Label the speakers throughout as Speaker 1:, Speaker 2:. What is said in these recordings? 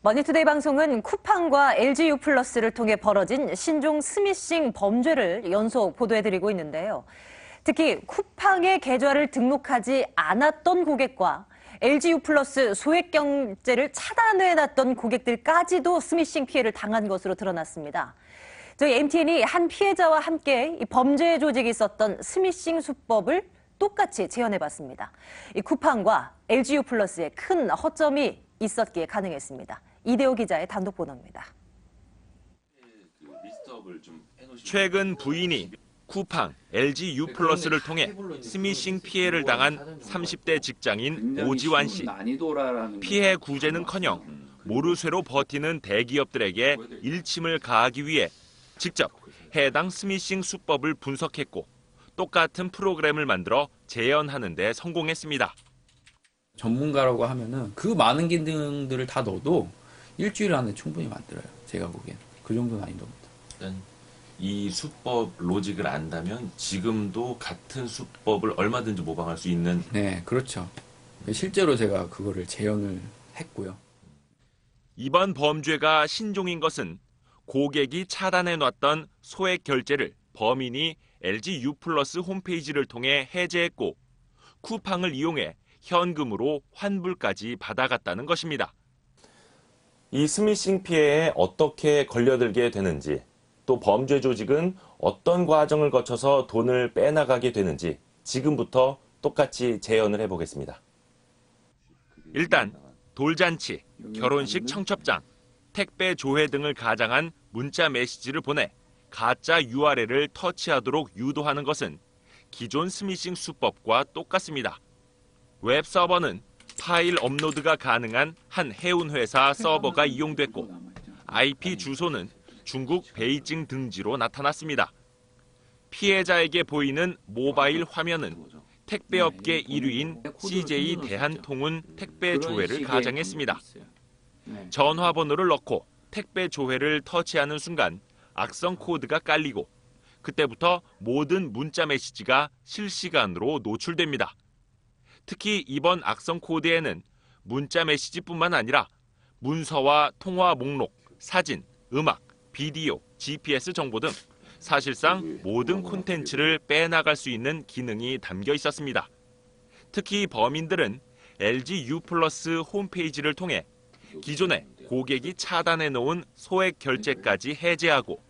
Speaker 1: 머니투데이 방송은 쿠팡과 LGU 플러스를 통해 벌어진 신종 스미싱 범죄를 연속 보도해드리고 있는데요. 특히 쿠팡의 계좌를 등록하지 않았던 고객과 LGU 플러스 소액 결제를 차단해놨던 고객들까지도 스미싱 피해를 당한 것으로 드러났습니다. 저희 MTN이 한 피해자와 함께 이 범죄 조직이 있었던 스미싱 수법을 똑같이 재현해봤습니다. 이 쿠팡과 LGU 플러스에 큰 허점이 있었기에 가능했습니다. 이대호 기자의 단독 보도입니다.
Speaker 2: 최근 부인이 쿠팡, LGU 플러스를 통해 스미싱 피해를 당한 30대 직장인 오지환 씨. 피해 구제는커녕 모르쇠로 버티는 대기업들에게 일침을 가하기 위해 직접 해당 스미싱 수법을 분석했고 똑같은 프로그램을 만들어 재현하는 데 성공했습니다.
Speaker 3: 전문가라고 하면은 그 많은 기능들을 다 넣어도 일주일 안에 충분히 만들어요. 제가 보기엔. 그 정도 난이도입니다.
Speaker 4: 일단 이 수법 로직을 안다면 지금도 같은 수법을 얼마든지 모방할 수 있는.
Speaker 3: 네, 그렇죠. 실제로 제가 그거를 재현을 했고요.
Speaker 2: 이번 범죄가 신종인 것은 고객이 차단해놨던 소액 결제를 범인이 LGU 플러스 홈페이지를 통해 해제했고 쿠팡을 이용해 현금으로 환불까지 받아갔다는 것입니다.
Speaker 4: 이 스미싱 피해에 어떻게 걸려들게 되는지, 또 범죄 조직은 어떤 과정을 거쳐서 돈을 빼나가게 되는지 지금부터 똑같이 재현을 해보겠습니다.
Speaker 2: 일단 돌잔치, 결혼식 청첩장, 택배 조회 등을 가장한 문자 메시지를 보내 가짜 URL을 터치하도록 유도하는 것은 기존 스미싱 수법과 똑같습니다. 웹 서버는 파일 업로드가 가능한 한 해운 회사 서버가 이용됐고 IP 주소는 중국 베이징 등지로 나타났습니다. 피해자에게 보이는 모바일 화면은 택배업계 1위인 CJ 대한통운 택배 조회를 가장했습니다. 전화번호를 넣고 택배 조회를 터치하는 순간 악성 코드가 깔리고 그때부터 모든 문자 메시지가 실시간으로 노출됩니다. 특히 이번 악성 코드에는 문자 메시지뿐만 아니라 문서와 통화 목록, 사진, 음악, 비디오, GPS 정보 등 사실상 모든 콘텐츠를 빼나갈 수 있는 기능이 담겨 있었습니다. 특히 범인들은 LGU 플러스 홈페이지를 통해 기존에 고객이 차단해 놓은 소액 결제까지 해제하고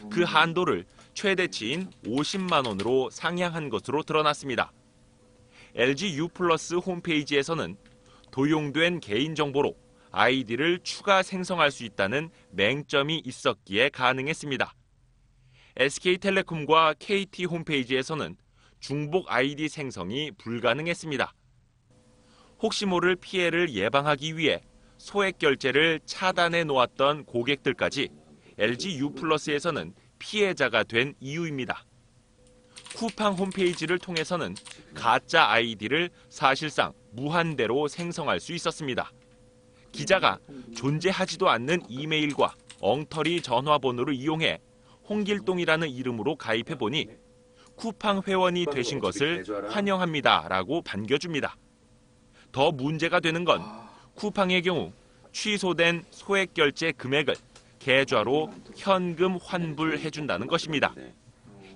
Speaker 2: 그 한도를 최대치인 50만 원으로 상향한 것으로 드러났습니다. LGU 플러스 홈페이지에서는 도용된 개인정보로 아이디를 추가 생성할 수 있다는 맹점이 있었기에 가능했습니다. SK텔레콤과 KT 홈페이지에서는 중복 아이디 생성이 불가능했습니다. 혹시 모를 피해를 예방하기 위해 소액 결제를 차단해 놓았던 고객들까지 LGU 플러스에서는 피해자가 된 이유입니다. 쿠팡 홈페이지를 통해서는 가짜 아이디를 사실상 무한대로 생성할 수 있었습니다. 기자가 존재하지도 않는 이메일과 엉터리 전화번호를 이용해 홍길동이라는 이름으로 가입해보니 쿠팡 회원이 되신 것을 환영합니다라고 반겨줍니다. 더 문제가 되는 건 쿠팡의 경우 취소된 소액 결제 금액을 계좌로 현금 환불해준다는 것입니다.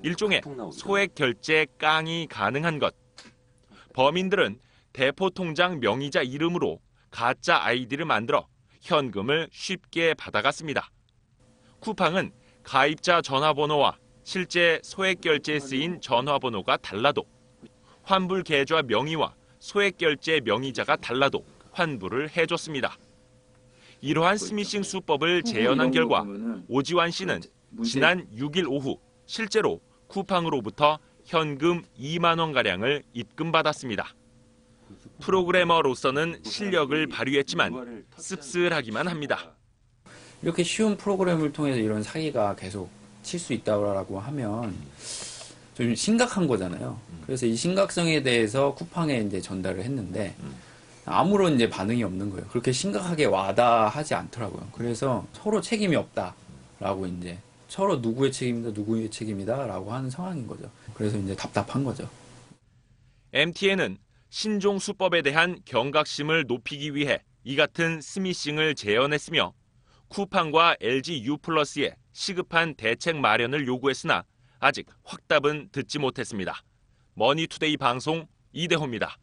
Speaker 2: 일종의 소액 결제 깡이 가능한 것. 범인들은 대포통장 명의자 이름으로 가짜 아이디를 만들어 현금을 쉽게 받아갔습니다. 쿠팡은 가입자 전화번호와 실제 소액 결제에 쓰인 전화번호가 달라도 환불 계좌 명의와 소액 결제 명의자가 달라도 환불을 해줬습니다. 이러한 스미싱 수법을 재현한 결과 오지환 씨는 지난 6일 오후 실제로 쿠팡으로부터 현금 2만 원가량을 입금받았습니다. 프로그래머로서는 실력을 발휘했지만 씁쓸하기만 합니다.
Speaker 3: 이렇게 쉬운 프로그램을 통해서 이런 사기가 계속 칠 수 있다고 하면 좀 심각한 거잖아요. 그래서 이 심각성에 대해서 쿠팡에 이제 전달을 했는데 아무런 이제 반응이 없는 거예요. 그렇게 심각하게 와닿하지 않더라고요. 그래서 서로 책임이 없다라고 이제 서로 누구의 책임이다라고 하는 상황인 거죠. 그래서 이제 답답한 거죠.
Speaker 2: MTN은 신종 수법에 대한 경각심을 높이기 위해 이 같은 스미싱을 재현했으며 쿠팡과 LG U+에 시급한 대책 마련을 요구했으나 아직 확답은 듣지 못했습니다. 머니투데이 방송 이대호입니다.